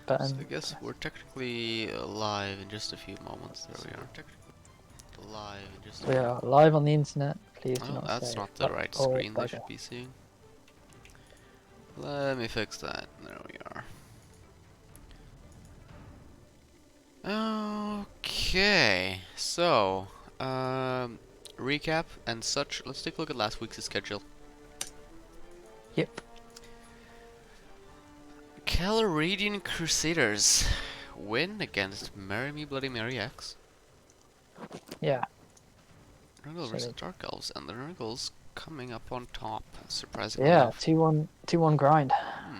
But So I guess we're technically live in just a few moments. There we are. Technically live in just a we few. are live on the internet. Please do Oh, not that's say not the fuck right or screen they bugger. should be seeing. Let me fix that. There we are. Okay, so recap and such. Let's take a look at last week's schedule. Yep. Caloridian Crusaders win against Marry Me Bloody Mary X. Yeah. Nurgle So versus they, Dark Elves, and the Nurgles coming up on top, surprisingly yeah, enough. 2-1, 2-1 grind. Hmm.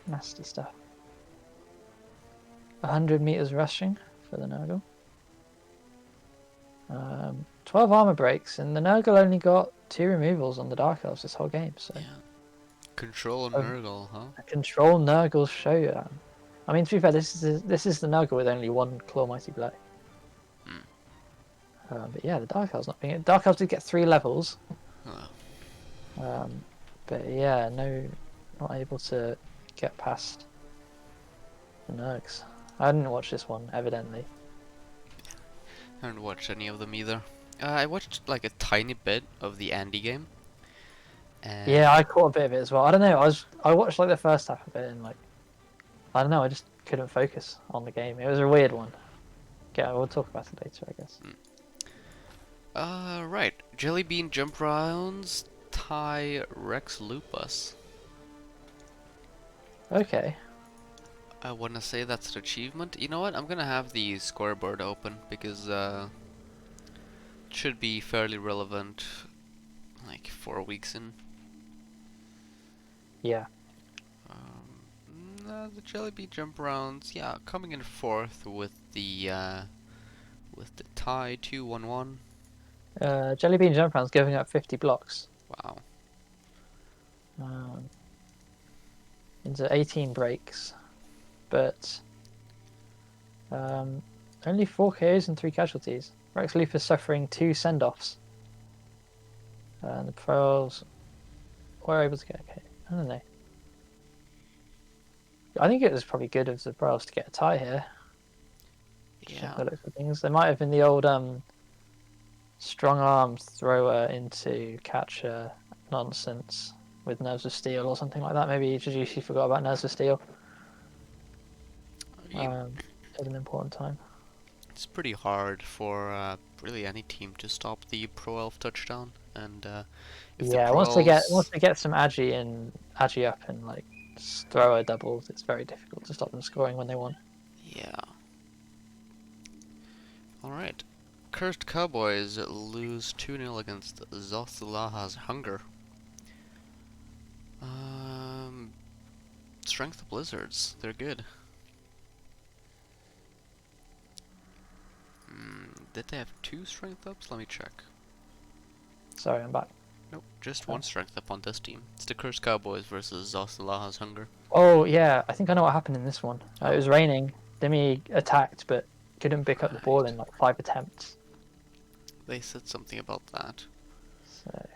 Nasty stuff. 100 meters rushing for the Nurgle. 12 armor breaks, and the Nurgle only got 2 removals on the Dark Elves this whole game. So Yeah. Control Nurgle, huh? a control Nurgle showdown. I mean, to be fair, this is the Nurgle with only 1 Claw Mighty Blow. Hmm. But yeah, the Dark Elves not being. Dark Elves did get 3 levels. Huh. But yeah, no, not able to get past the Nurgs. I didn't watch this one, evidently. I haven't watched any of them either. I watched like a tiny bit of the Andy game. And Yeah, I caught a bit of it as well. I don't know. I watched like the first half of it and like I don't know. I just couldn't focus on the game. It was a weird one. Yeah, we'll talk about it later, I guess. right. Jelly Bean Jump Rounds tie Rex Lupus. Okay. I wanna say that's an achievement. You know what? I'm gonna have the scoreboard open because it should be fairly relevant like 4 weeks in. Yeah. The Jelly Bean Jump Rounds, yeah, coming in fourth with the tie 2-1-1. Jelly Bean Jump Round's giving up 50 blocks. Wow. Into 18 breaks, but only 4 KOs and 3 casualties. Rex Lupus suffering 2 send-offs. And the Pearls were able to get a KO. I don't know. I think it was probably good of the Pearls to get a tie here. Yeah. The looks of things. They might have been the old strong arm thrower into catcher nonsense with Nerves of Steel or something like that. Maybe Jijushi forgot about Nerves of Steel at an important time. It's pretty hard for really any team to stop the Pro Elf touchdown, and if the Yeah, Pro once Elves, they get some agi up and like thrower doubles, it's very difficult to stop them scoring when they want. yeah. All right. Cursed Cowboys lose 2-0 against Zothulaha's Hunger. Strength of Blizzards, they're good. Did they have 2 strength ups? Let me check. Sorry, I'm back. Nope, just 1 strength up on this team. It's the Cursed Cowboys versus Zothulaha's Hunger. Oh yeah, I think I know what happened in this one. It was Oh. raining. Demi attacked, but couldn't pick up the ball Right. in like 5 attempts. They said something about that. So,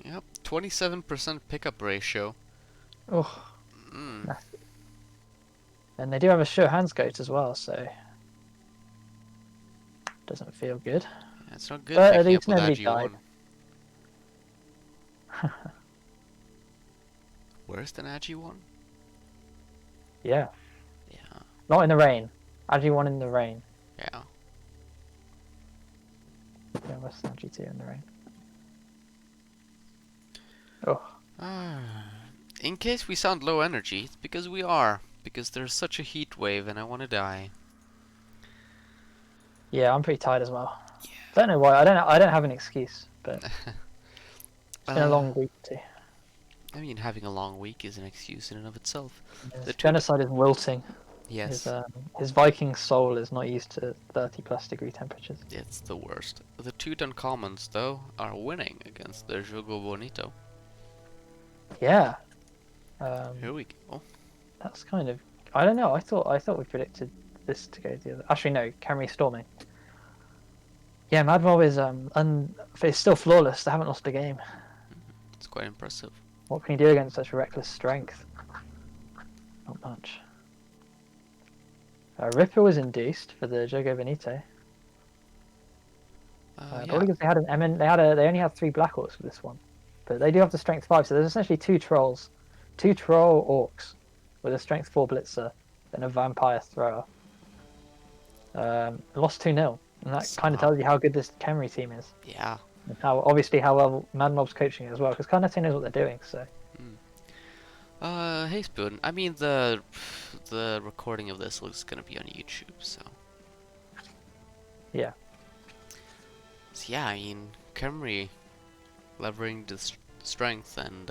Yep, 27% pickup ratio. oh, Mm. nasty. And they do have a show hands goat as well, so doesn't feel good. Yeah, it's not good But at picking up least with nobody died. Agi1. Worse than Agi1? Yeah, Yeah, not in the rain. Agi won in the rain. yeah. Yeah, worse than Agi 2 in the rain. Oh, In case we sound low energy, it's because we are. Because there's such a heat wave and I want to die. yeah, I'm pretty tired as well. Don't know why. I don't have an excuse, but it's been a long week too. I mean, having a long week is an excuse in and of itself. The Genocide is wilting. Yes, His Viking soul is not used to 30+ degree temperatures. it's the worst. The 2 Uncommons, though, are winning against the Jogo Bonito. Yeah. Here we go. That's kind of. I don't know. I thought we predicted this to go the other. Actually, no. Camry storming. Yeah, Mad Mob is it's still flawless. They haven't lost a game. It's quite impressive. What can you do against such reckless strength? Not much. Ripper was induced for the Jogo Benito. Yeah. Probably because they had an MN, they only had 3 Black Orcs for this one, but they do have the Strength 5. So there's essentially 2 Trolls, 2 Troll Orcs with a Strength 4 Blitzer and a Vampire Thrower. Lost 2-0, and that kind of Wow. tells you how good this Khemri team is, Yeah. and how obviously how well Mad Mob's coaching it as well, because Carnetto knows what they're doing. So Hey Spoon. I mean the recording of this is gonna be on YouTube, so. yeah, So yeah, I mean Camry leveraging the strength and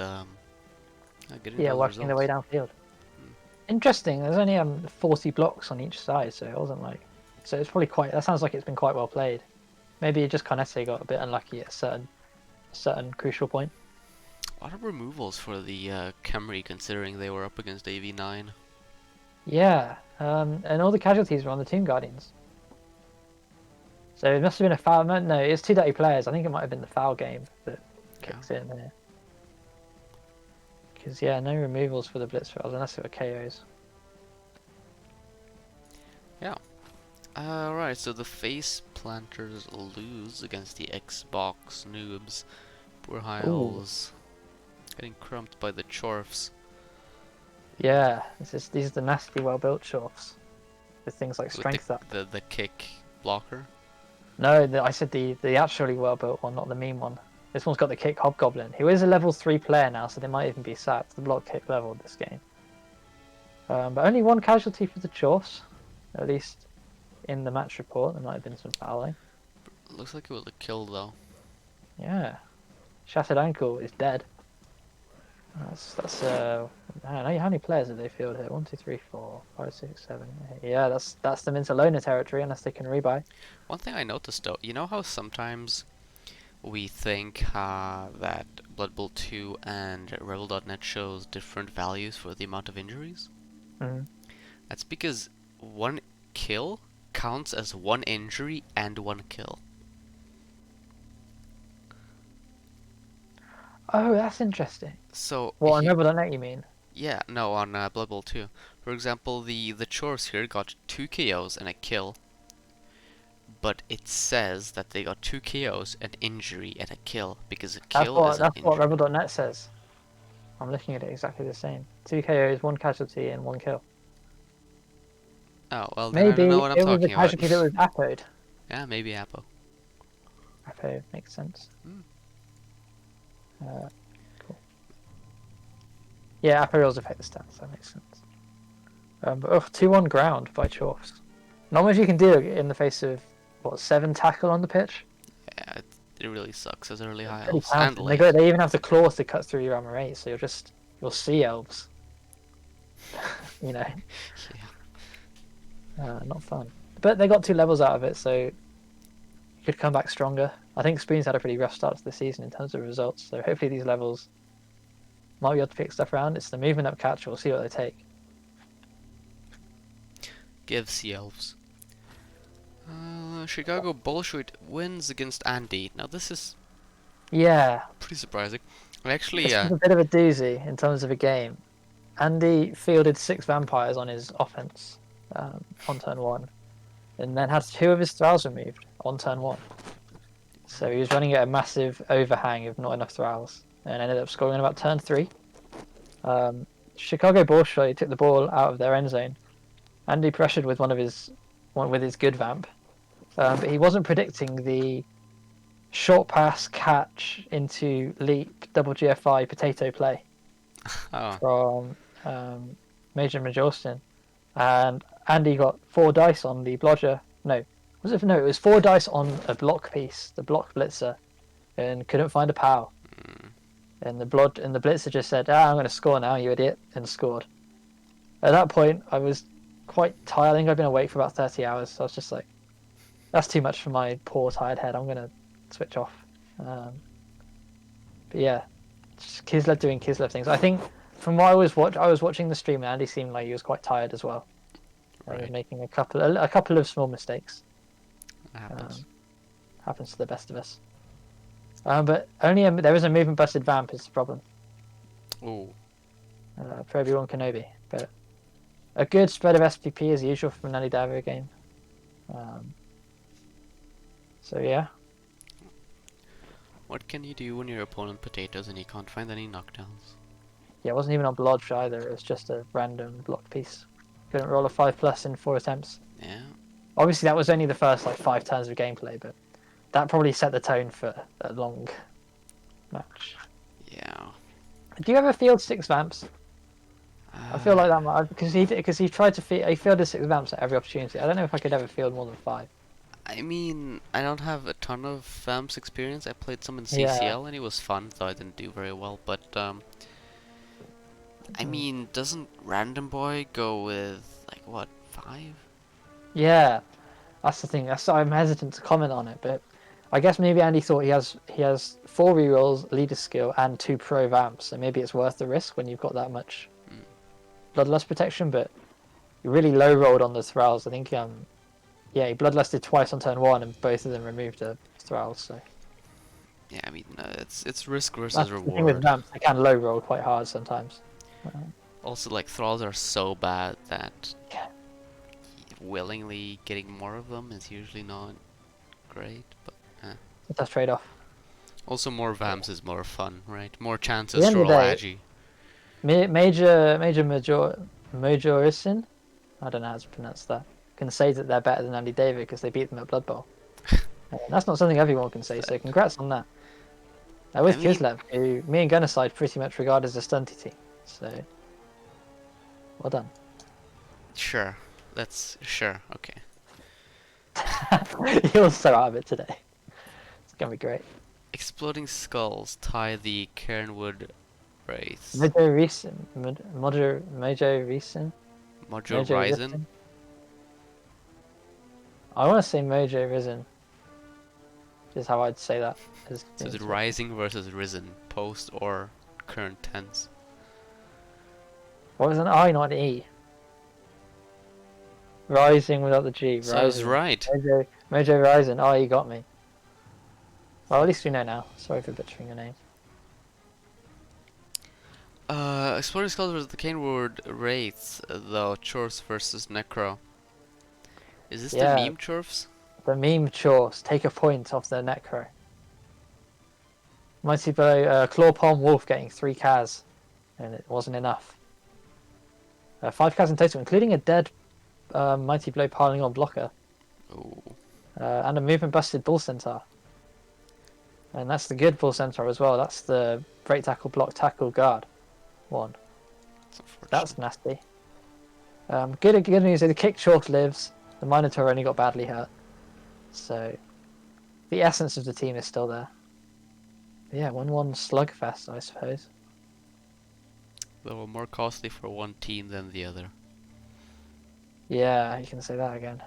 getting yeah, those working their way results. downfield. Mm. Interesting. There's only 40 blocks on each side, so it wasn't like. So it's probably quite. That sounds like it's been quite well played. Maybe just Carnetto got a bit unlucky at a certain crucial point. A lot of removals for the Camry considering they were up against AV9. Yeah, and all the casualties were on the Tomb Guardians. So it must have been a foul. No, it's 2 dirty players. I think it might have been the foul game that Yeah. kicks in there. Because yeah, no removals for the Blitz Rails unless it were KOs. Yeah. Right, so the face planters lose against the Xbox noobs. Poor high Ooh, owls getting crumped by the chorfs. yeah. These are the nasty, well-built Chorfs with things like With strength up. the kick blocker. No, I said the actually well-built one, not the meme one. This one's got the kick Hobgoblin, who is a level 3 player now, so they might even be sacked. The block kick level this game. But only 1 casualty for the Chorfs, at least in the match report. There might have been some fouling. Looks like it was a kill though. Yeah, Shattered Ankle is dead. That's I don't know how many players have they field here. 1, 2, 3, 4, 5, 6, 7, 8. Yeah, that's them into loner territory unless they can rebuy. One thing I noticed though, you know how sometimes we think that Blood Bowl 2 and Rebel.net shows different values for the amount of injuries? Mm. That's because 1 kill counts as 1 injury and 1 kill. Oh, that's interesting. So What, on Rebel.net you mean? yeah, no, on Blood Bowl 2. For example, the chores here got 2 KOs and a kill, but it says that they got 2 KOs, an injury, and a kill because a kill is an That's what injury. Rebel.net says. I'm looking at it exactly the same. 2 KOs, 1 casualty, and 1 kill. Oh, well then I don't know Maybe what I'm it was a talking about. casualty that was Apo'd. Yeah, maybe Apo. Apo makes sense. Mm. Cool. Yeah, Apo rolls affect the stats, that makes sense. But 2-1 ground by Chorfs. Not much you can do in the face of, what, 7 tackle on the pitch? Yeah, it really sucks as early high Pretty elves and talented. late. They even have the claws to cut through your armor 8, so you'll see elves. You know, Yeah. not fun. But they got 2 levels out of it, so you could come back stronger. I think Spoon's had a pretty rough start to the season in terms of results, so hopefully these levels might be able to pick stuff around. It's the movement up catch, we'll see what they take. Give Sea Elves. Chicago Bolshoi wins against Andy. Now this is Yeah, pretty surprising. I actually, this was a bit of a doozy in terms of a game. Andy fielded 6 vampires on his offense on turn 1, and then had 2 of his thralls removed on turn 1. So he was running at a massive overhang of not enough thralls, and ended up scoring on about turn 3. Chicago Bolshoi took the ball out of their end zone. Andy pressured with with his good vamp, but he wasn't predicting the short pass catch into leap double GFI potato play oh, from Major Majorston, and Andy got 4 dice on the blodger. No, was it? No, it was 4 dice on a block piece, the block blitzer, and couldn't find a POW. And the blitzer just said, "Ah, I'm going to score now, you idiot," and scored. At that point, I was quite tired. I think I'd been awake for about 30 hours, so I was just like, "That's too much for my poor tired head. I'm going to switch off." But yeah, just Kislev doing Kislev things. I think from what I was watching the stream, and Andy seemed like he was quite tired as well. He was right. making a couple of small mistakes. That happens. Happens to the best of us. But there is a movement busted vamp is the problem. Oh, For Obi-Wan Kenobi, but a good spread of SPP as usual from an Diver game. So yeah. What can you do when your opponent potatoes and you can't find any knockdowns? Yeah, it wasn't even on Blodge either. It was just a random block piece. Couldn't roll a 5+ in 4 attempts. Yeah. Obviously, that was only the first like 5 turns of gameplay, but that probably set the tone for a long match. Yeah. Do you ever field 6 vamps? I feel like Uh, that because he tried to he fielded 6 vamps at every opportunity. I don't know if I could ever field more than 5. I mean, I don't have a ton of FAMS experience. I played some in Yeah. CCL and it was fun, though I didn't do very well. But I mean, doesn't Random Boy go with like what 5? Yeah, that's the thing. I'm hesitant to comment on it, but I guess maybe Andy thought he has 4 rerolls, leader skill, and 2 pro vamps, so maybe it's worth the risk when you've got that much Mm. bloodlust protection. But he really low rolled on the thralls. I think yeah, he bloodlusted twice on turn 1, and both of them removed the thralls. So Yeah, I mean, it's risk versus that's the thing with reward. vamps; they can low roll quite hard sometimes. Also, like thralls are so bad that Yeah, willingly getting more of them is usually not great. But it's a trade off. also, more VAMs is more fun, right? More At the chances to end of the roll day, agi. Majorisin, I don't know how to pronounce that, can say that they're better than Andy David because they beat them at Blood Bowl. That's not something everyone can say, so congrats on that. I With mean, Kislev, who me and Gunnerside pretty much regard as a stunty team, so well done. sure. That's sure. Okay. You're so out of it today. It's gonna be great. Exploding skulls tie the Cairnwood Wraith. Mojo Reason, Mojo Reason, Mojo Mojo Ryzen. Risen. I want to say Mojo Risen, is how I'd say that. So is it rising versus risen, post or current tense? What was an I, not an E? Rising without the G. So I was Rising. right. Mojo Rising. Oh, you got me. Well, at least we know now. Sorry for butchering your name. Exploding skulls versus the Cairnwood Wraith, though. Chorfs versus Necro. Is this the Yeah, meme Chorfs? the meme chores. Take a point off the Necro. Mighty Blow, Claw Palm Wolf getting 3 Kaz, and it wasn't enough. 5 Kaz in total, including a dead Mighty Blow piling on blocker, Oh, and a movement busted Bull Centaur. And that's the good Bull Centaur as well. That's the break tackle, block tackle, guard one. that's unfortunate. That's nasty. Good news is the kick short lives. The Minotaur only got badly hurt. So the essence of the team is still there. Yeah, 1-1 slugfest, I suppose. They were more costly for one team than the other. Yeah, you can say that again.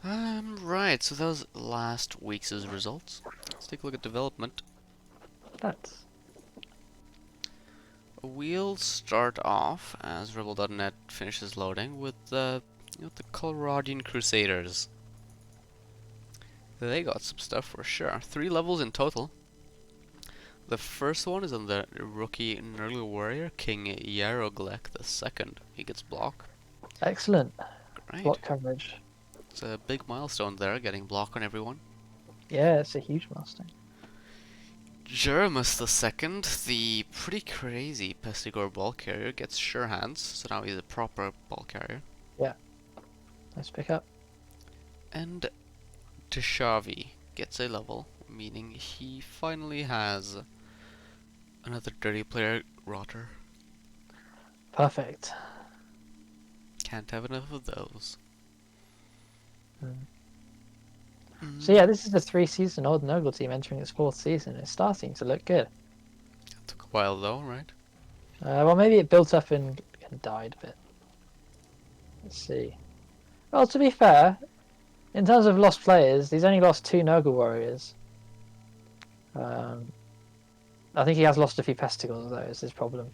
Right, so that was last week's results. Let's take a look at development. That's We'll start off as Rebel.net finishes loading with the Coloradian Crusaders. They got some stuff for sure. 3 levels in total. The first one is on the rookie Nurgle Warrior, King Yaroglek II. He gets block. excellent. Great. Block coverage. It's a big milestone there, getting block on everyone. Yeah, it's a huge milestone. Jeremus II, the pretty crazy Pestigore ball carrier, gets sure hands, so now he's a proper ball carrier. Yeah. Nice pick up. And Tishavi gets a level, meaning he finally has another dirty player rotter. Perfect. Can't have enough of those. So yeah, this is the 3-season-old Nurgle team entering its 4th season. It's starting to look good. It took a while though, right? Well, maybe it built up and died a bit. Let's see. Well, to be fair, in terms of lost players, he's only lost 2 Nurgle Warriors. I think he has lost a few Pestigors, though, is his problem,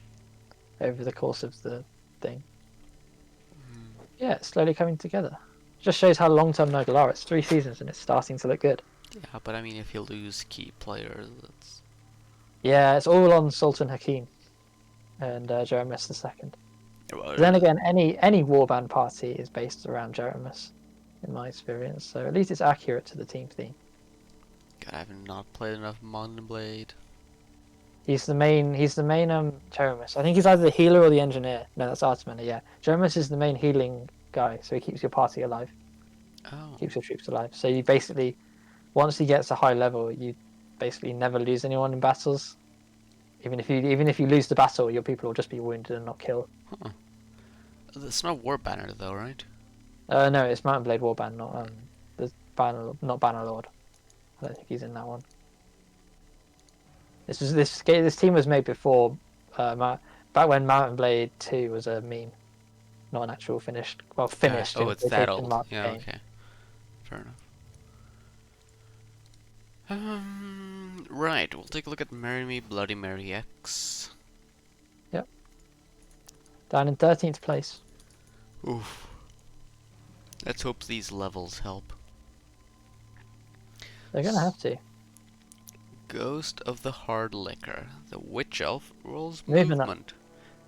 over the course of the thing. Yeah, it's slowly coming together. Just shows how long-term Nurgle are. It's 3 seasons and it's starting to look good. Yeah, but I mean, if you lose key players, that's... Yeah, it's all on Sultan Hakim. and Jeremus the second. Well, Then again, any warband party is based around Jeremus, in my experience. So at least it's accurate to the team theme. God, I have not played enough Mountain Blade. He's the main. He's the main Jeremus. I think he's either the healer or the engineer. No, that's Artman. Yeah, Jeremus is the main healing guy, so he keeps your party alive, Oh. keeps your troops alive. So you basically, once he gets a high level, you basically never lose anyone in battles. Even if you lose the battle, your people will just be wounded and not killed. Huh. That's not War Banner though, right? No, it's Mountain Blade Warband, not the Banner, not Bannerlord. I don't think he's in that one. This team was made before, back when Mountain Blade 2 was a meme, not an actual finished Oh, in it's that quotation old. mark Yeah, game. okay. Fair enough. Right, we'll take a look at Marry Me Bloody Mary X. Yep, down in 13th place. Oof. Let's hope these levels help. They're gonna have to. Ghost of the Hard Liquor. The Witch Elf rolls Movement up. movement.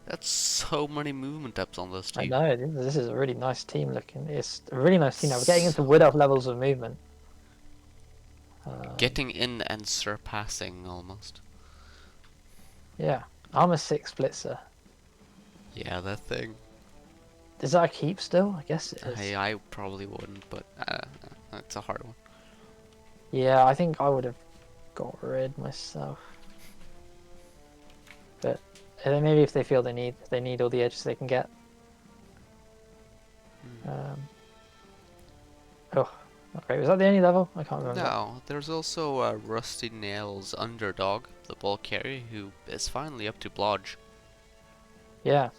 That's so many movement ups on this I team. know this is a really nice team looking. It's a really nice team. Now we're getting into So Wood Elf levels of movement. getting in and surpassing almost. Yeah, Armor 6 Blitzer. Yeah, that thing. Is that a keep still? I guess it is. I probably wouldn't, but it's a hard one. Yeah, I think I would have got rid myself. But maybe if they feel they need all the edges they can get. Oh, not great. Was that the only level? I can't remember. No, there's also Rusty Nails Underdog, the ball carrier, who is finally up to Blodge. Yeah.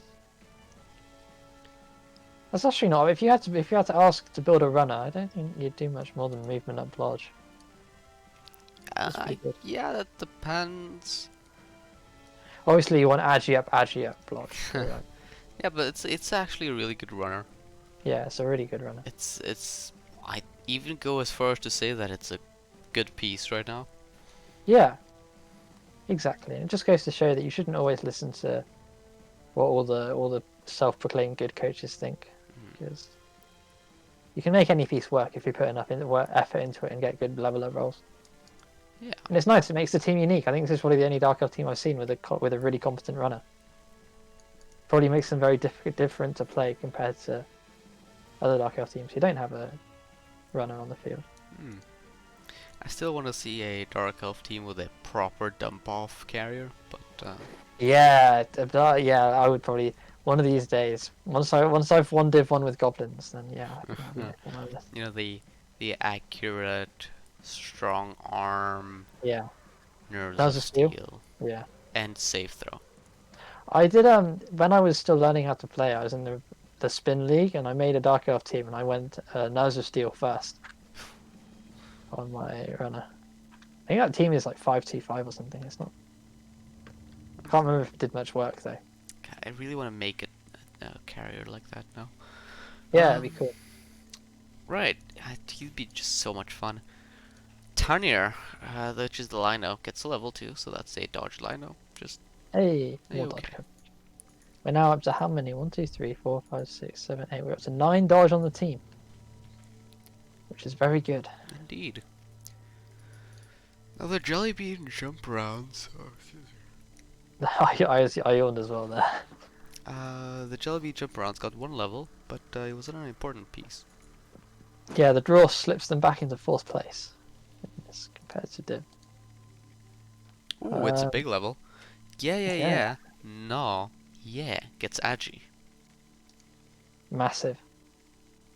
That's actually not. If you had to ask to build a runner, I don't think you'd do much more than movement up Lodge. Yeah, that depends. Obviously, you want Agi up Lodge. So, Yeah, but it's actually a really good runner. yeah, it's a really good runner. I even go as far as to say that it's a good piece right now. Yeah, exactly. And it just goes to show that you shouldn't always listen to what all the self-proclaimed good coaches think, because you can make any piece work if you put enough effort into it and get good level up rolls. Yeah. And it's nice. It makes the team unique. I think this is probably the only Dark Elf team I've seen with a really competent runner. Probably makes them very different to play compared to other Dark Elf teams who don't have a runner on the field. I still want to see a Dark Elf team with a proper dump-off carrier, but Yeah, I would probably one of these days. Once I've won Div 1 with goblins, then yeah, I think that'll be next on my list. you know, the accurate, strong arm, Yeah, nerves that of was a steal. steel, Yeah, and safe throw. I did when I was still learning how to play. I was in the spin league, and I made a Dark Elf team, and I went Nerves of Steel first on my runner. I think that team is like 5-2-5 or something. It's not. I can't remember if it did much work though. God, I really want to make a carrier like that now. Yeah, it'd be cool. Right, he'd be just so much fun. Tanier, which is the Lino, gets a level 2, so that's a dodge Lino. Just Hey, more okay. dodge coverage. We're now up to how many? 1, 2, 3, 4, 5, 6, 7, 8. We're up to 9 dodge on the team, which is very good. Indeed. Now the jelly bean jump rounds. I yawned as well there. The jelly bean jump rounds got 1 level, but it was an unimportant piece. Yeah, the draw slips them back into 4th place. As compared to Div. Ooh, it's a big level. Yeah. No. Yeah. Gets Agi. Massive.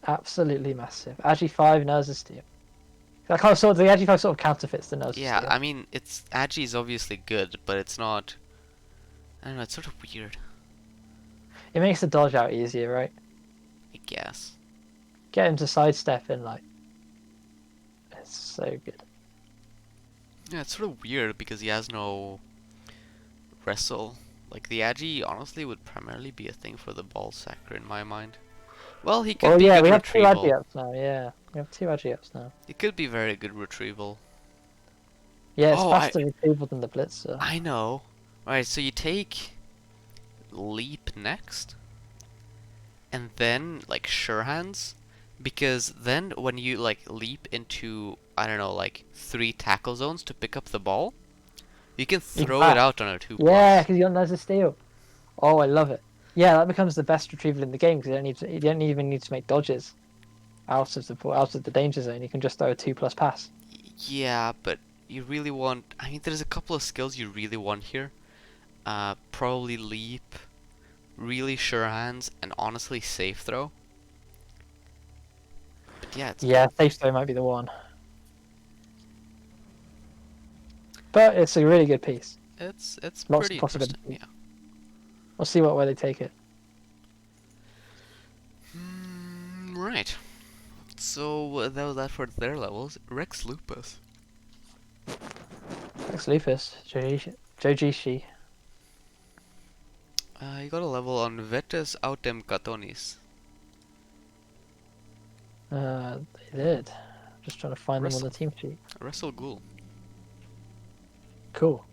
Absolutely massive. Agi 5, Nerves of Steel. That kind of the Agi 5 sort of counterfeits the Nerves of Steel. Yeah, I mean, Agi is obviously good, but it's not. I don't know. It's sort of weird. It makes the dodge out easier, right? I guess. Get him to sidestep in, like. It's so good. Yeah, it's sort of weird because he has no wrestle. Like the Agi, honestly, would primarily be a thing for the ball sacker in my mind. Well, he could be yeah, good we have 2 retrieval. Agi ups now. Yeah, we have 2 Agi ups now. It could be very good retrieval. Yeah, it's faster retrieval than the Blitzer. I know. Alright, so you take leap next, and then like sure hands, because then when you like leap into, I don't know, like 3 tackle zones to pick up the ball, you can You can throw it pass. out on a 2 Yeah, plus. because you got nice to steal. Oh, I love it. Yeah, that becomes the best retrieval in the game because you don't even need to make dodges out of the danger zone. You can just throw a 2+ pass. Yeah, but you really want. I mean, there's a couple of skills you really want here. Probably leap, really sure hands, and honestly safe throw. But yeah, it's Yeah, good. safe throw might be the one, but it's a really good piece. It's Lots pretty of interesting. possibilities. Yeah. We'll see where they take it. Right. So that was that for their levels. Rex Lupus. Lex Lupus, Jojishi. You got a level on Vetes Autem Catonis. They did. Just trying to find them on Wrestle. the team sheet. Wrestle Ghoul. Cool.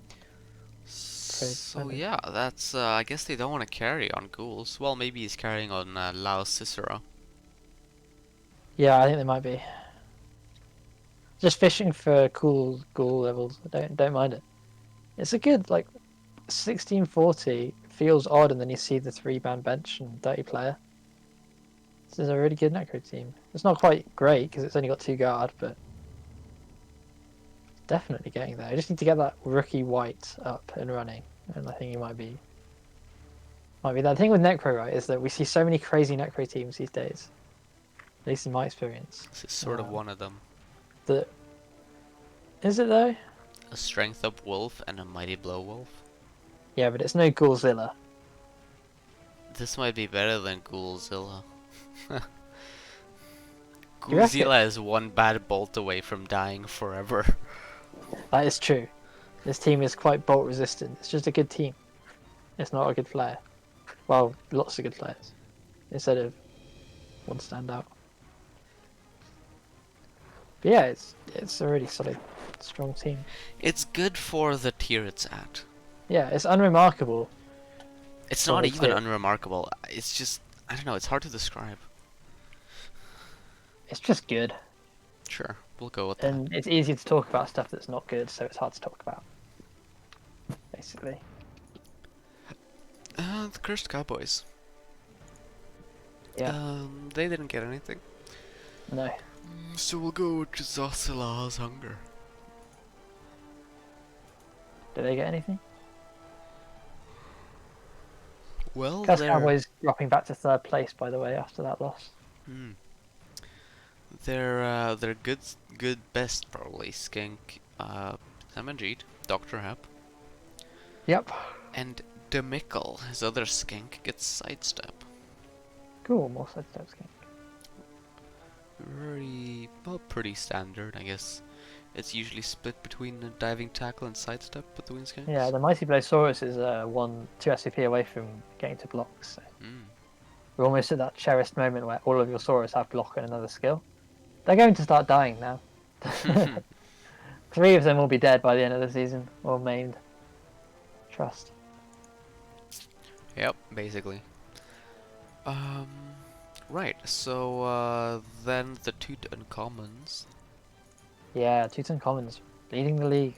Very So splendid. yeah, that's I guess they don't want to carry on ghouls. Well, maybe he's carrying on Lao Cicero. Yeah, I think they might be. Just fishing for cool ghoul levels. I don't mind it. It's a good like 1640 feels odd, and then you see the 3-man bench and 30 player. This is a really good necro team. It's not quite great because it's only got 2 guard, but definitely getting there. I just need to get that rookie white up and running, and I think he might be that thing with necro, right? Is that we see so many crazy necro teams these days, at least in my experience. This is sort of one of them. That is it though? A strength up wolf and a mighty blow wolf. Yeah, but it's no Ghoulzilla. This might be better than Ghoulzilla. Do you reckon? Ghoulzilla is one bad bolt away from dying forever. That is true. This team is quite bolt resistant. It's just a good team. It's not a good player. Well, lots of good players instead of one standout. But yeah, it's a really solid, strong team. It's good for the tier it's at. Yeah, it's unremarkable. It's For not the even tier. unremarkable. It's just, I don't know, it's hard to describe. It's just good, Sure, we'll go with that. and it's easy to talk about stuff that's not good, so it's hard to talk about. Basically, The Cursed Cowboys. yeah. They didn't get anything. No, So we'll go with Zosila's Hunger. did they get anything? Well, Cast they're Cowboys dropping back to 3rd place, by the way, after that loss. hmm, they're good best probably Skink, Samanjeet, Doctor Hap, Yep. and Demickle, his other skink, gets sidestep. Cool. More sidesteps game. Very well, pretty standard, I guess. It's usually split between a diving tackle and sidestep between skinks. Yeah, the Mighty Blowsaurus is 2 SCP away from getting to blocks. So we're almost at that cherished moment where all of your Saurus have block and another skill. They're going to start dying now. 3 of them will be dead by the end of the season, or maimed. Trust. Yep, basically. Right, so then the two uncommons. Yeah, Tutankhamun's leading the league.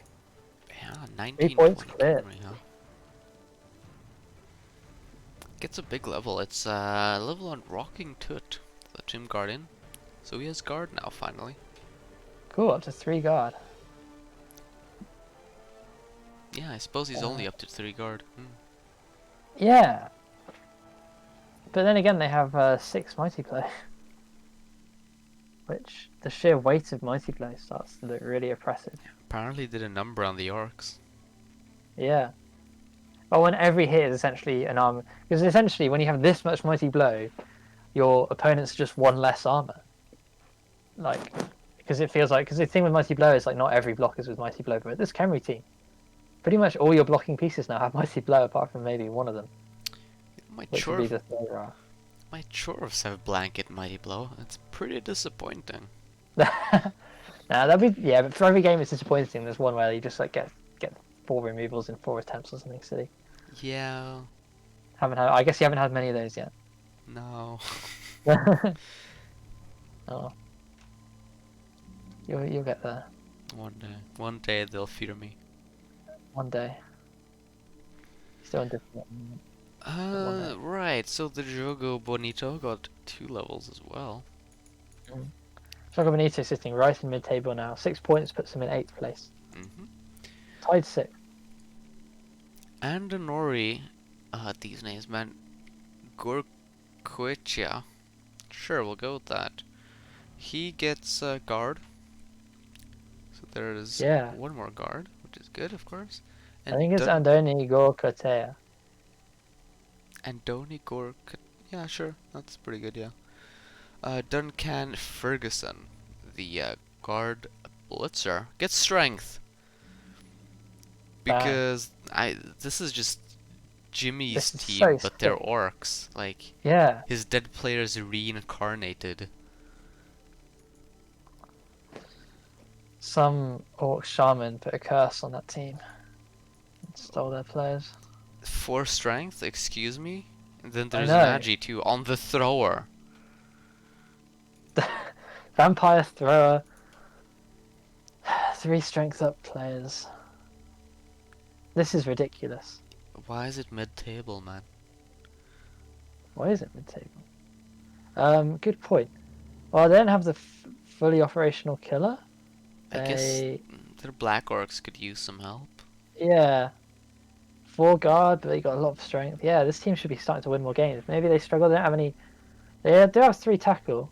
Yeah, 3 points 1920 clear. Camry, huh? Gets a big level. It's level on Rocking Toot, the Gym Guardian. So he has guard now, finally. Cool, up to 3 guard. Yeah, I suppose he's only up to 3 guard. Yeah. But then again, they have 6 Mighty Blow. Which, the sheer weight of Mighty Blow starts to look really oppressive. Apparently did a number on the orcs. Yeah. Well, when every hit is essentially an armor. Because essentially, when you have this much Mighty Blow, your opponent's just 1 less armor. Like, because it feels like. Because the thing with Mighty Blow is, like, not every block is with Mighty Blow, but this Khemri team, pretty much all your blocking pieces now have Mighty Blow, apart from maybe one of them. My Which would be the Thora. My chorfs have blanket mighty blow. It's pretty disappointing. Nah, that'd be yeah. But for every game, it's disappointing. There's one where you just like get 4 removals in 4 attempts or something silly. Yeah. Haven't had. I guess you haven't had many of those yet. No. Oh, you'll get there One day. One day they'll fear me. one day. Still in different. But one day. Right, so the Jogo Bonito got 2 levels as well. Choco Benito sitting right in mid-table now. 6 points puts him in 8th place. Mm-hmm. Tied 6th. And Nori, these names, man. Gorkoitia. Sure, we'll go with that. He gets a guard. So there is Yeah. one more guard, which is good, of course. I think it's Dun Andoni Gorkotea. Andoni Gork. Yeah, sure, that's pretty good, yeah. Duncan Ferguson, the guard blitzer, gets strength. Bang. Because this is just Jimmy's This is team, so but they're sick. orcs. Like, Yeah. his dead players reincarnated. Some orc shaman put a curse on that team. And stole their players. 4 strength, excuse me? And then I there's an know. Agi too, on the thrower. Vampire thrower. 3 strength up players. This is ridiculous. Why is it mid-table, man? Why is it mid-table? Good point. Well, they don't have the fully operational killer. I guess their black orcs could use some help. Yeah. 4 guard, but they got a lot of strength. Yeah, this team should be starting to win more games. Maybe they struggle. They don't have any. They do have 3 tackle.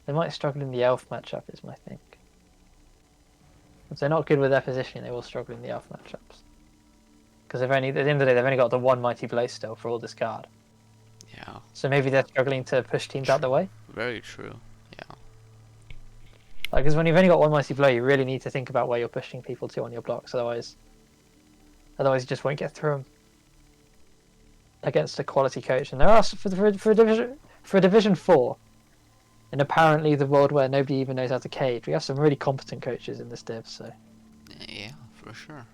They might struggle in the elf matchup, is my think. If they're not good with their positioning, they will struggle in the elf matchups. Because they've only, at the end of the day, they've only got the 1 mighty blow still for all this guard. Yeah. So maybe they're struggling to push teams out the way. Very true. Yeah. Like, because when you've only got 1 mighty blow, you really need to think about where you're pushing people to on your blocks. Otherwise you just won't get through them against a quality coach. And there are for a division 4, in apparently the world where nobody even knows how to cage, we have some really competent coaches in this div. So Yeah, for sure.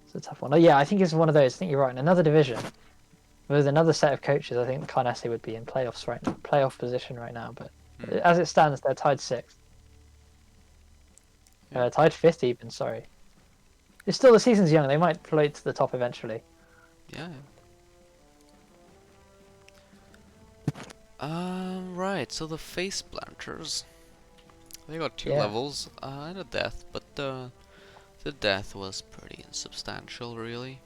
it's a tough one. Oh yeah, I think it's one of those. I think you're right. In another division with another set of coaches, I think Carnesi would be in playoff position right now. But as it stands, they're tied 6th. Tied 5th even. Sorry. It's still, the season's young. They might float to the top eventually. Yeah. Right. So the face planters, they got 2 Yeah. levels and a death, but the death was pretty insubstantial, really.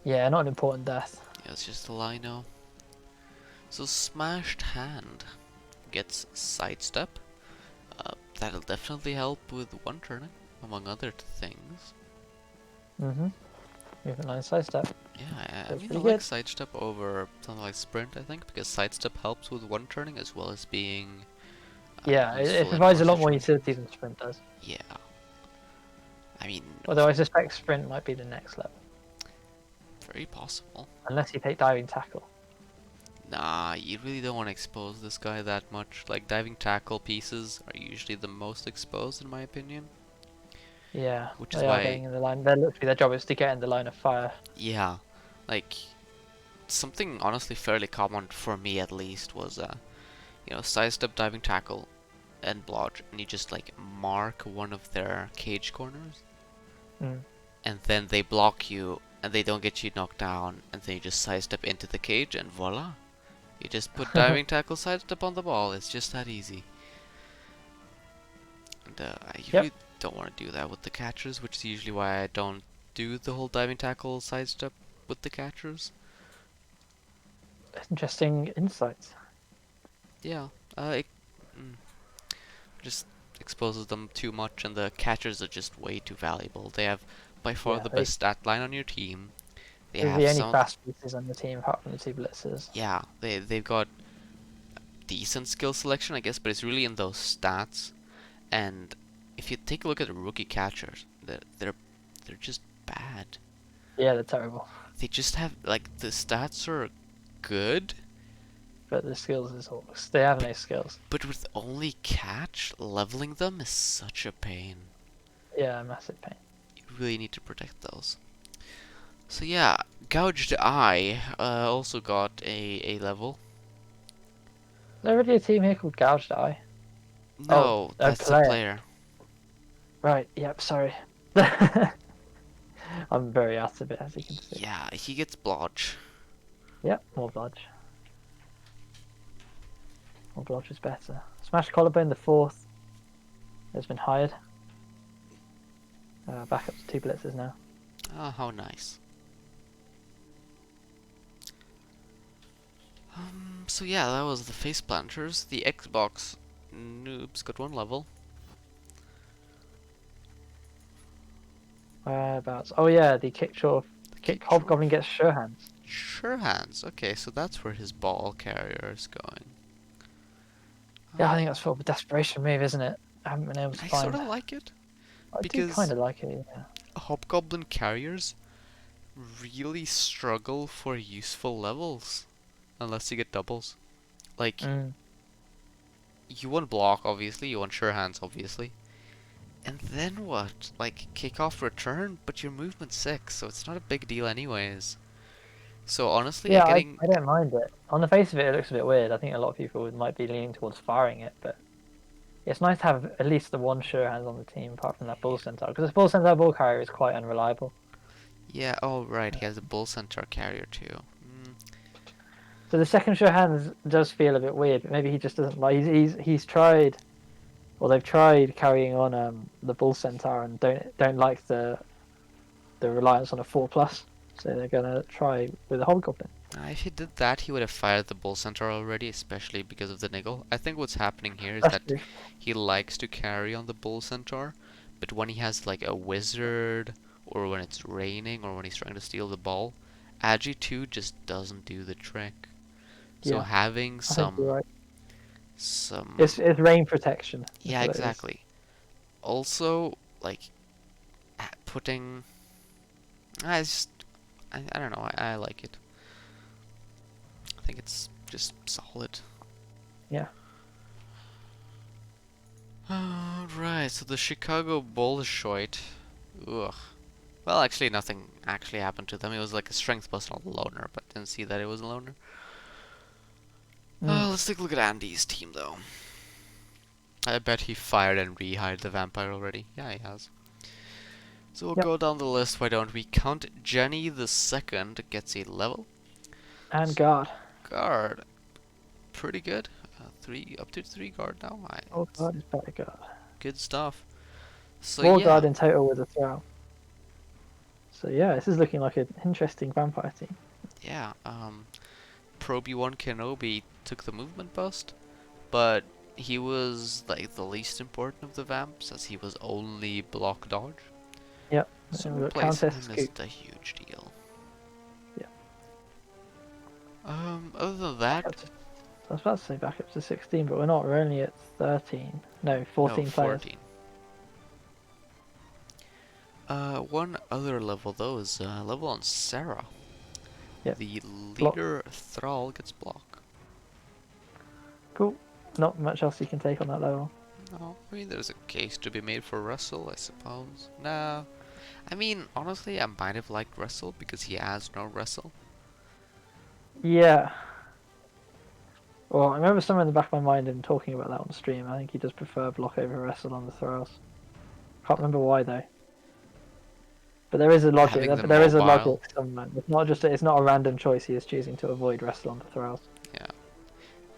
Yeah, not an important death. Yeah, it's just a lino. So smashed hand gets sidestep. That'll definitely help with one turning, among other things. Movement line sidestep. Yeah, I That's mean, I pretty like good. sidestep over something like sprint, I think, because sidestep helps with one turning as well as being Yeah, it useful in provides a lot more situations. utility than sprint does. Yeah. I mean, Although I suspect sprint might be the next level. very possible. Unless you take diving tackle. Nah, you really don't want to expose this guy that much. Like, diving tackle pieces are usually the most exposed, in my opinion. Yeah, Which is they are why, getting in the line. Their job is to get in the line of fire. yeah, like, something honestly fairly common for me at least was, sidestep, diving tackle, and blodge, and you just, like, mark one of their cage corners, and then they block you, and they don't get you knocked down, and then you just sidestep into the cage, and voila. You just put diving tackle sidestep on the ball. It's just that easy. And you really don't want to do that with the catchers, which is usually why I don't do the whole diving tackle sidestep with the catchers. Interesting insights. Yeah, it just exposes them too much, and the catchers are just way too valuable. They have by far the best stat line on your team. They They're have the only some. fast pieces on the team apart from the 2 blitzers. Yeah, they've got decent skill selection, I guess, but it's really in those stats. And if you take a look at the rookie catchers, they're just bad. Yeah, they're terrible. They just have, like, the stats are good, But the skills is all. They have no skills. but with only catch, leveling them is such a pain. Yeah, massive pain. You really need to protect those. So yeah, Gouged Eye also got a level. Is there already a team here called Gouged Eye? Oh, No, a that's the player. player. Right, yep, sorry. I'm very out of it, as you can see. Yeah, he gets Blodge. Yep, more Blodge. More Blodge is better. Smash Collarbone, the fourth, has been hired. Back up to 2 blitzers now. Oh, how nice. So yeah, that was the face planters. The Xbox noobs got 1 level. Whereabouts? Oh yeah, the The kick Kickjaw. Hobgoblin gets sure hands. Sure hands. Okay, so that's where his ball carrier is going. Yeah, I think that's sort of a desperation move, isn't it? I haven't been able to I sort find. of like it I do kind because of like it. Yeah. Hobgoblin carriers really struggle for useful levels unless you get doubles. Like, Mm. you want block, obviously, you want sure hands, obviously. And then what? Like, kick off return, but your movement's 6, so it's not a big deal anyways. So honestly, Yeah, getting... I don't mind it. On the face of it, it looks a bit weird. I think a lot of people might be leaning towards firing it, but it's nice to have at least the one sure hands on the team, apart from that bull centaur, because this bull centaur ball carrier is quite unreliable. Yeah, oh right, he has a bull centaur carrier too. So the second sure hands does feel a bit weird, but maybe he just doesn't like. He's tried, or they've tried carrying on the bull centaur and don't like the reliance on a 4+. So they're gonna try with a hobgoblin. If he did that, he would have fired the bull centaur already, especially because of the niggle. I think what's happening here is That's that true. he likes to carry on the bull centaur, but when he has like a wizard, or when it's raining, or when he's trying to steal the ball, Agi 2 just doesn't do the trick. So Yeah, having I think you're right. some, It's rain protection. Is yeah, what it is. exactly. Also, like putting, it's just, I don't know, I like it. I think it's just solid. Yeah. Alright, so the Chicago Bolshoi. Ugh. Well, actually, nothing actually happened to them. It was like a strength bust on a loner, but didn't see that it was a loner. Mm. Let's take a look at Andy's team, though. I bet he fired and rehired the vampire already. Yeah, he has. So we'll Yep. go down the list, why don't we? Count Jenny the second gets a level. And guard. Guard. Pretty good. Up to 3 guard now. Oh, guard is better guard. Good stuff. So 4 yeah. guard in total with a throw. So yeah, this is looking like an interesting vampire team. Yeah, Pro B1 Kenobi took the movement bust, but he was like the least important of the vamps as he was only block dodge. Yep. So And we've got replacing Countess him Scoop. isn't a huge deal. Yeah. Other than Back that, up to, I was about to say back up to 16, but we're not. We're only at 13. No, no, 14 players. 14. One other level though is level on Sarah. Yeah. The Block. leader Thrall gets block. Cool. Not much else you can take on that level. No, I mean there's a case to be made for Russell, I suppose. No, I mean honestly, I might have liked Russell because he has no Russell. Yeah. Well, I remember somewhere in the back of my mind him talking about that on stream. I think he does prefer block over wrestle on the throws. Can't remember why though. But there is a logic. Having them There is a mobile. logic somewhere. It's not just. It's not a random choice. He is choosing to avoid wrestle on the throws. Yeah.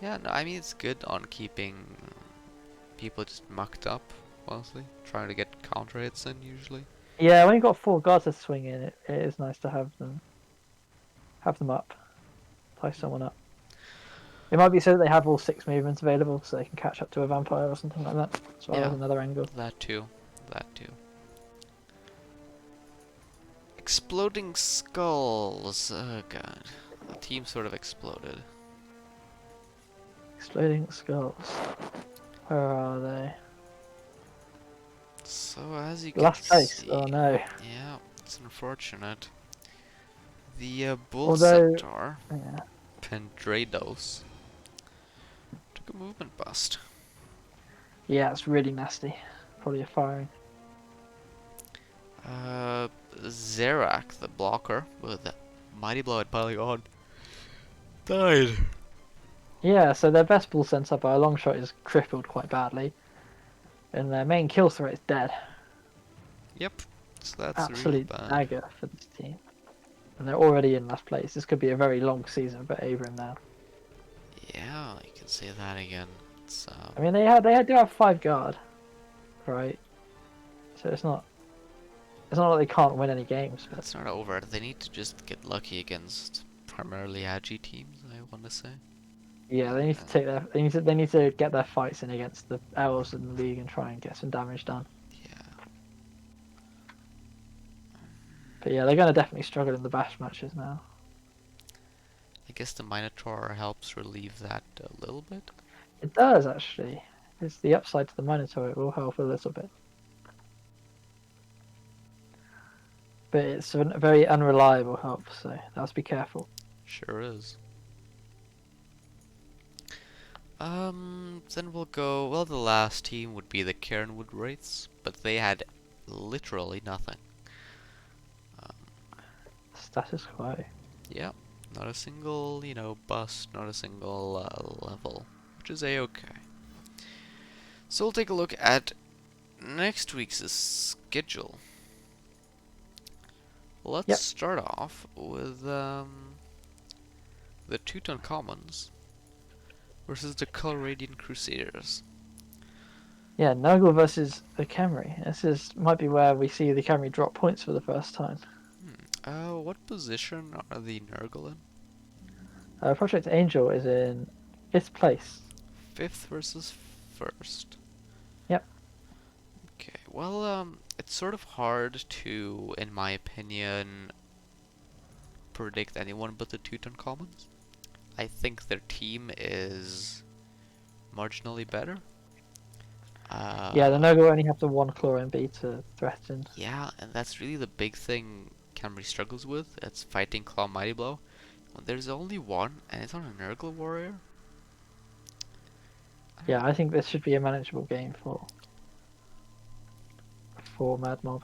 Yeah, no, I mean it's good on keeping people just mucked up, mostly. Trying to get counter hits in usually. Yeah, when you've got 4 guards to swing in, it is nice to have them up, tie someone up. It might be so that they have all 6 movements available, so they can catch up to a vampire or something like that. As well as another angle. That too. That too. Exploding skulls. Oh god. The team sort of exploded. Exploding skulls. Where are they? So as you Last can place. see, Oh no. yeah, it's unfortunate. The Bull Although, Centaur, yeah. Pendrados, took a movement bust. Yeah, it's really nasty. Probably a firing. Zerak, the blocker, with a mighty blow at Polygon, died. Yeah, so their best ball center by a long shot is crippled quite badly, and their main kill threat is dead. Yep, so that's really Absolute bad. dagger for this team. And they're already in last place. This could be a very long season for Abram now. Yeah, you can say that again. It's, I mean, do have 5 guard, right? So it's not like they can't win any games, but it's not over. They need to just get lucky against primarily Agi teams, I want to say. yeah, they need to take their they need to get their fights in against the elves in the league and try and get some damage done. Yeah. But yeah, they're going to definitely struggle in the bash matches now. I guess the Minotaur helps relieve that a little bit. It does actually. It's the upside to the Minotaur. It will help a little bit, but it's a very unreliable help. So let's be careful. Sure is. Then we'll go. Well, the last team would be the Cairnwood Wraiths, but they had literally nothing. Status quo. Yeah, not a single, bust, not a single level, which is a-okay. So we'll take a look at next week's schedule. Let's Yep. start off with the Teuton Commons versus the Color Radiant Crusaders. Yeah, Nurgle versus the Camry. Might be where we see the Camry drop points for the first time. What position are the Nurgle in? Project Angel is in 5th place. 5th versus 1st. Yep. Okay, well, it's sort of hard to, in my opinion, predict anyone but the Teuton Commons. I think their team is marginally better. Yeah, the Nurgle only have the 1 Claw MB to threaten. Yeah, and that's really the big thing Camry struggles with. It's fighting Claw Mighty Blow. When there's only one, and it's on a Nurgle Warrior. Yeah, I think this should be a manageable game for Mad Mob.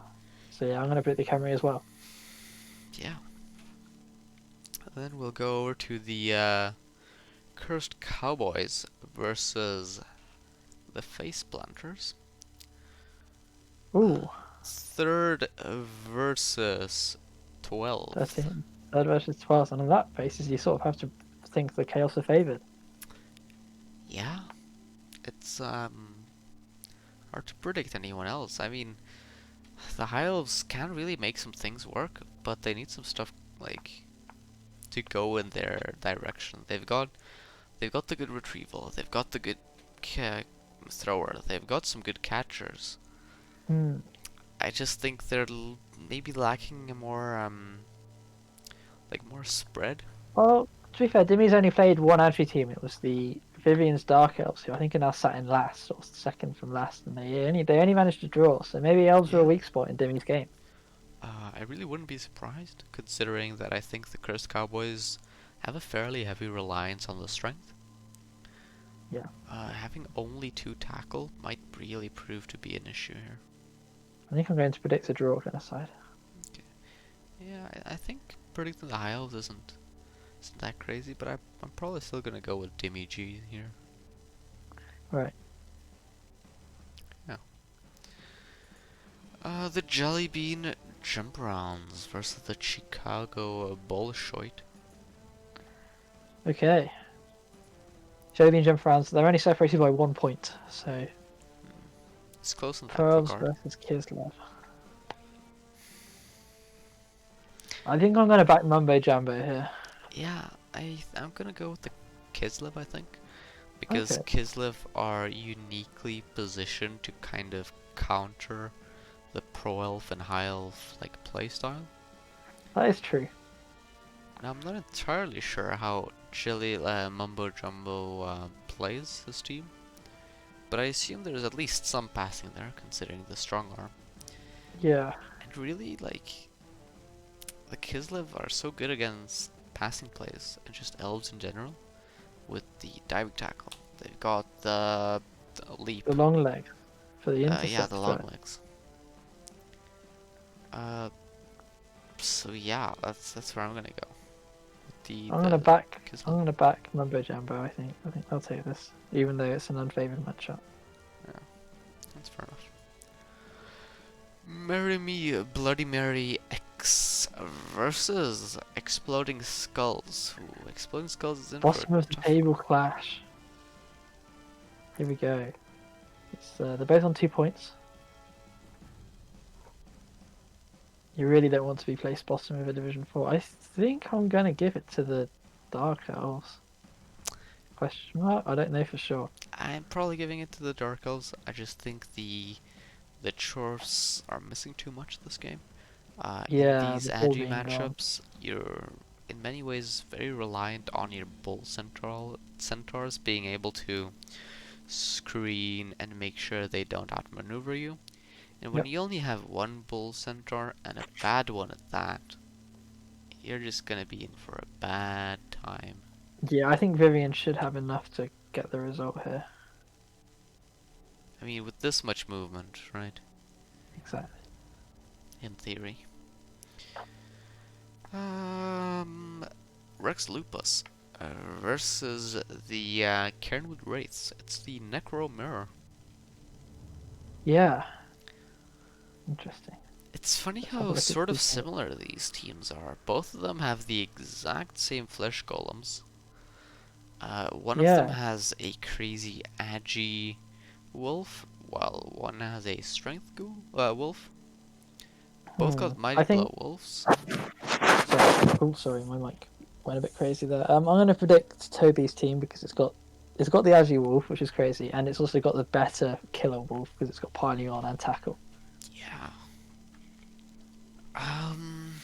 So yeah, I'm going to pick the Camry as well. Yeah. And then we'll go over to the Cursed Cowboys versus the Face Planters. Ooh. 3rd versus 12th. 13. 3rd versus 12th. And on that basis, you sort of have to think the Chaos are favoured. Yeah. It's hard to predict anyone else. I mean, the High Elves can really make some things work, but they need some stuff like to go in their direction. They've got the good retrieval. They've got the good thrower. They've got some good catchers. I just think they're maybe lacking a more more spread. Well, to be fair, Dimmy's only played one entry team. It was the Vivian's Dark Elves, who I think are now sat in last, or second from last, and they only managed to draw. So maybe Elves were a weak spot in Dimmy's game. I really wouldn't be surprised, considering that I think the Cursed Cowboys have a fairly heavy reliance on the strength. Yeah. Having only 2 tackle might really prove to be an issue here. I think I'm going to predict a draw kind of side. Okay. Yeah, I think predicting the High Elves isn't that crazy, but I'm probably still gonna go with Dimmy G here. Right. Yeah. The Jellybean Jump Rounds versus the Chicago Bolshoi. Okay. Jellybean Jump Rounds, they're only separated by 1 point, so It's close in that Pearls regard. versus Kislev. I think I'm going to back Mumbo Jumbo here. Yeah, I'm gonna go with the Kislev, I think, because Okay. Kislev are uniquely positioned to kind of counter the Pro Elf and High Elf playstyle. That is true. Now I'm not entirely sure how Mumbo Jumbo plays this team, but I assume there's at least some passing there, considering the strong arm. Yeah. And really, the Kislev are so good against passing plays and just elves in general with the diving tackle. They've got the leap. The long leg for the intercept. Yeah, the long legs. Uh, so yeah, that's where I'm gonna go. The I'm the gonna back. I'm Kismet. gonna back Mumbo Jumbo. I think I'll take this, even though it's an unfavored matchup. Yeah, that's fair enough. Marry Me, Bloody Mary X versus Exploding Skulls. Ooh, Exploding Skulls is in for a Bottom of the tough table one. clash. Here we go. It's they're both on 2 points. You really don't want to be placed bottom of a Division 4. I think I'm gonna give it to the Dark Elves. Question mark? I don't know for sure. I'm probably giving it to the Dark Elves. I just think the chores are missing too much this game. In Yeah, these the ball agi being gone. matchups, you're in many ways very reliant on your bull centaurs being able to screen and make sure they don't outmaneuver you. And when Yep. you only have one bull centaur and a bad one at that, you're just gonna be in for a bad time. Yeah, I think Vivian should have enough to get the result here. I mean, with this much movement, right? Exactly. In theory. Um, Rex Lupus versus the Cairnwood Wraiths. It's the Necro Mirror. Yeah. Interesting. It's funny Let's have a how look at sort of detail. similar these teams are. Both of them have the exact same flesh golems. One of them Yeah. has a crazy agi wolf, while one has a strength wolf. Both got I mighty think. blow wolves. Sorry. Oh, sorry. My mic went a bit crazy there. I'm gonna predict Toby's team because it's got the Agi Wolf, which is crazy, and it's also got the better Killer Wolf because it's got piling on and tackle. Yeah. Um.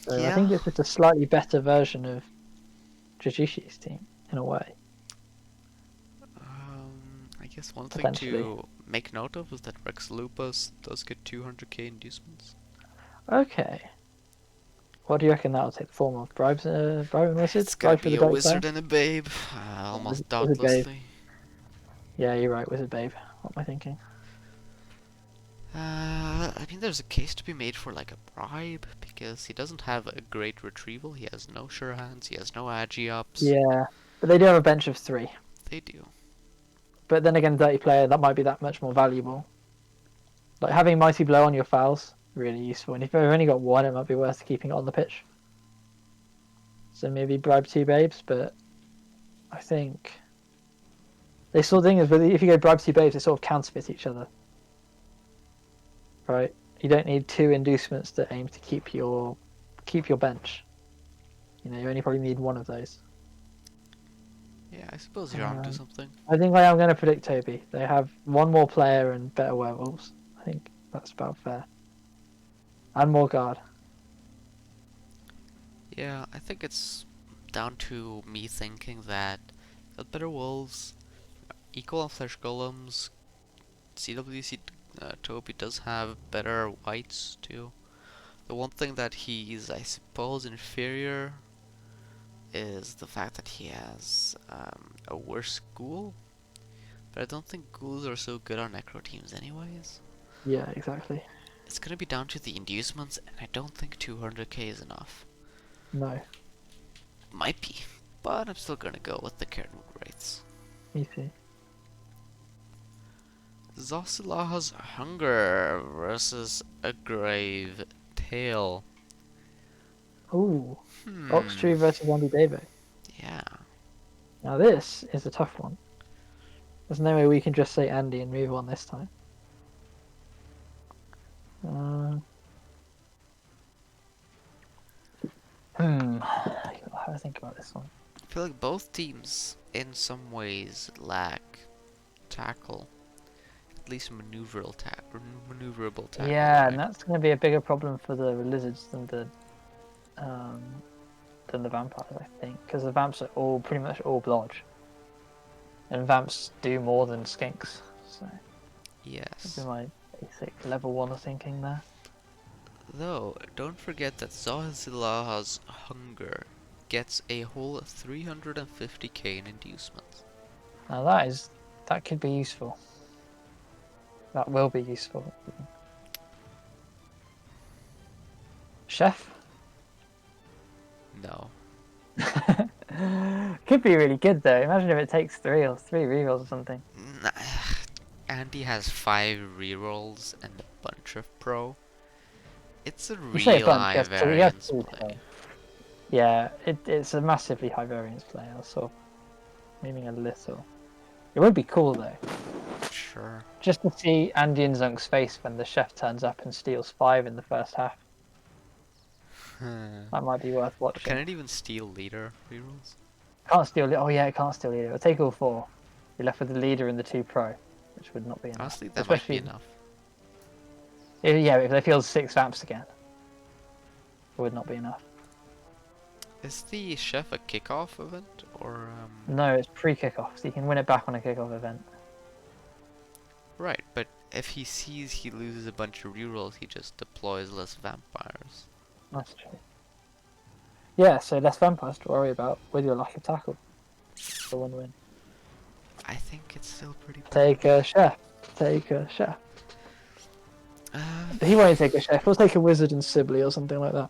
So I Yeah. think it's just a slightly better version of Jujishi's team in a way, I guess one thing potentially. to make note of is that Rex Lupus does get 200k inducements. Okay. What do you reckon that'll take the form of? Bribes, bribing wizard? It's gonna Bribe for be the a dark player? wizard and a babe, Yeah, almost wizard babe. doubtlessly. Yeah, you're right, wizard babe. What am I thinking? I mean, there's a case to be made for like a bribe because he doesn't have a great retrieval. He has no sure hands. He has no agi ups. Yeah, but they do have a bench of 3. They do. But then again, dirty player, that might be that much more valuable. Like having mighty blow on your fouls, really useful. And if you've only got one, it might be worth keeping it on the pitch. So maybe bribe 2 babes, but I think they sort of thing is, but if you go bribe 2 babes, they sort of counterfeit each other, right? You don't need 2 inducements that aim to keep your bench. You only probably need one of those. Yeah, I suppose you're onto Um, something. I think I am going to predict Toby. They have one more player and better werewolves. I think that's about fair. And more guard. Yeah, I think it's down to me thinking that the better wolves, equal on flesh golems, CWC Toby does have better whites too. The one thing that he's, I suppose, inferior is the fact that he has a worse ghoul. But I don't think ghouls are so good on necro teams anyways. Yeah, exactly. It's gonna be down to the inducements, and I don't think 200k is enough. No, Might be, but I'm still gonna go with the Cairnwood Wraiths. me too. Zosila's Hunger versus a Grave Tail. Ooh, Hmm. Oxtree versus Andy David. Yeah. Now this is a tough one. There's no way we can just say Andy and move on this time. Uh, How do I think about this one? I feel like both teams, in some ways, lack tackle. At least maneuverable tackle, Yeah, and right? that's going to be a bigger problem for the lizards than the vampires, I think, because the vamps are all pretty much all blodge, and vamps do more than skinks. So that'd be Yes. my basic level 1 of thinking there. Though, don't forget that Zosila's Hunger gets a whole 350k in inducements. Now that could be useful. That will be useful. Chef? No. Could be really good though. Imagine if it takes three rerolls or something. Nah, Andy has 5 rerolls and a bunch of pro. It's a You say a real bunch, high you have variance two play. today. Yeah, it's a massively high variance play. I was sort of meaning a little. It would be cool though, Sure. just to see Andy and Zunk's face when the chef turns up and steals 5 in the first half. That might be worth But can watching. it even steal leader rerolls? Can't steal. Oh yeah, it can't steal leader. It'll take all 4. You're left with the leader and the 2 pro, which would not be enough. Honestly, that might be Especially, enough. yeah, if they field 6 vamps again, it would not be enough. Is the chef a kickoff event or No, it's pre-kickoff, so you can win it back on a kickoff event. Right, but if he sees he loses a bunch of rerolls, he just deploys less vampires. That's true. Yeah, so less vampires to worry about with your lack of tackle for 1 win. I think it's still pretty bad. Take a chef. Take a chef. Uh, He won't take a chef. He'll take a wizard and Sibley or something like that.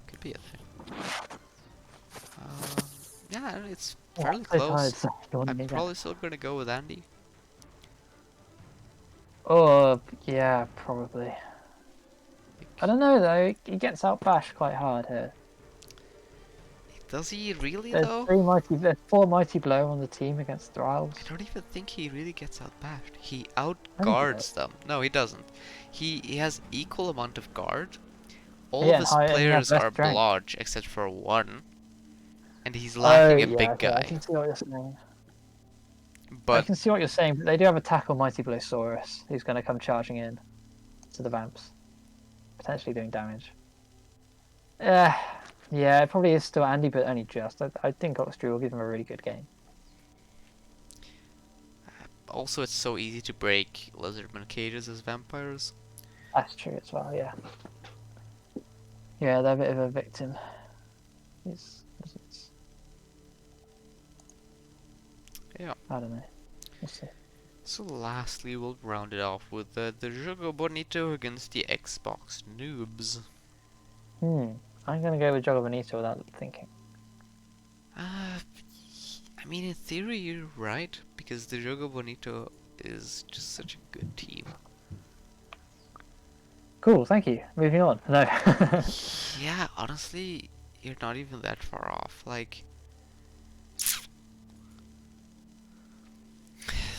could be a thing. Yeah, it's Oh, fairly I'm so tired, close. so yawning I'm again. probably still gonna go with Andy. Oh, yeah, probably. I don't know though. He gets outbashed quite hard here. Does he really There's though? there's 4 mighty blow on the team against Thriles. I don't even think he really gets outbashed. He I think he outguards does. them. No, he doesn't. He has equal amount of guard. All Yeah, of his and he has players less are strength. blodge except for 1. And he's Oh lacking a yeah, big okay, I guy. can see what you're saying. I But can see what you're saying, but they do have a tackle mighty blowsaurus who's going to come charging in to the vamps, potentially doing damage. Yeah, it probably is still Andy, but only just. I think Oxtree will give him a really good game. also it's so easy to break lizardman cages as vampires. That's true as well, yeah. Yeah, they're a bit of a victim. It's Yeah. I don't know. We'll see. So lastly, we'll round it off with the Jogo Bonito against the Xbox Noobs. I'm going to go with Jogo Bonito without thinking. I mean, in theory, you're right, because the Jogo Bonito is just such a good team. Cool, thank you. Moving on. No. Yeah, honestly, you're not even that far off. Like,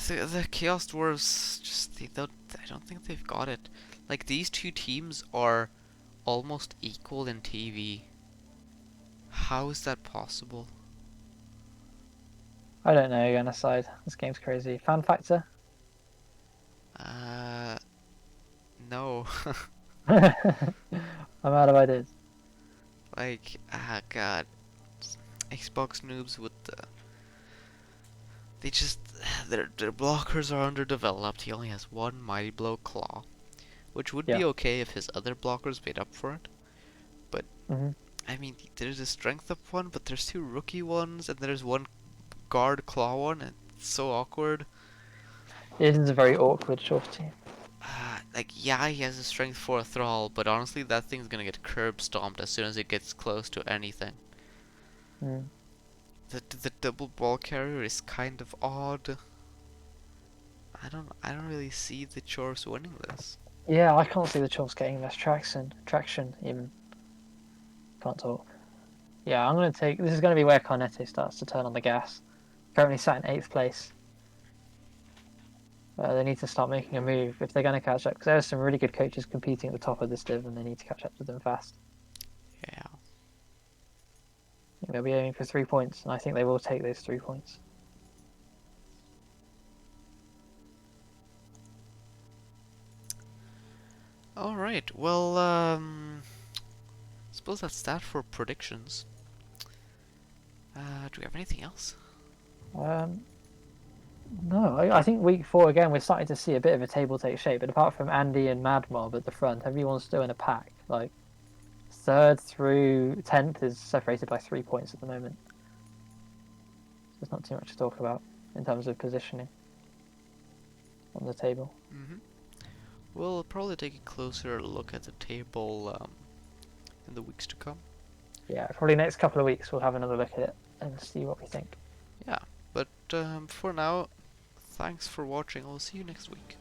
the Chaos Dwarves just I don't think they've got it. Like, these two teams are almost equal in TV. How is that possible? I don't know, again, aside. This game's crazy. Fan factor? No. I'm out of ideas. Like, god. Xbox Noobs with the... They just... Their blockers are underdeveloped. He only has 1 Mighty Blow Claw. Which would be okay if his other blockers made up for it. But, I mean, there's a strength up 1, but there's 2 rookie ones, and there's 1 guard claw one, and it's so awkward. It is a very awkward short team. Like, yeah, he has a strength 4 thrall, but honestly, that thing's gonna get curb stomped as soon as it gets close to anything. The double ball carrier is kind of odd. I don't really see the Chores winning this. Yeah, I can't see the Chores getting less traction even. Can't talk. Yeah, I'm going to take... This is going to be where Carnete starts to turn on the gas. Currently sat in 8th place. They need to start making a move if they're going to catch up, because there are some really good coaches competing at the top of this div, and they need to catch up to them fast. Yeah. I think they'll be aiming for 3 points, and I think they will take those 3 points. Alright, well, suppose that's that for predictions. Do we have anything else? No, I think week 4 again we're starting to see a bit of a table take shape, but apart from Andy and Mad Mob at the front, everyone's still in a pack. Like 3rd through 10th is separated by 3 points at the moment. So there's not too much to talk about in terms of positioning on the table. we'll probably take a closer look at the table in the weeks to come. Yeah, probably next couple of weeks we'll have another look at it and see what we think. Yeah, but for now, thanks for watching. I'll see you next week.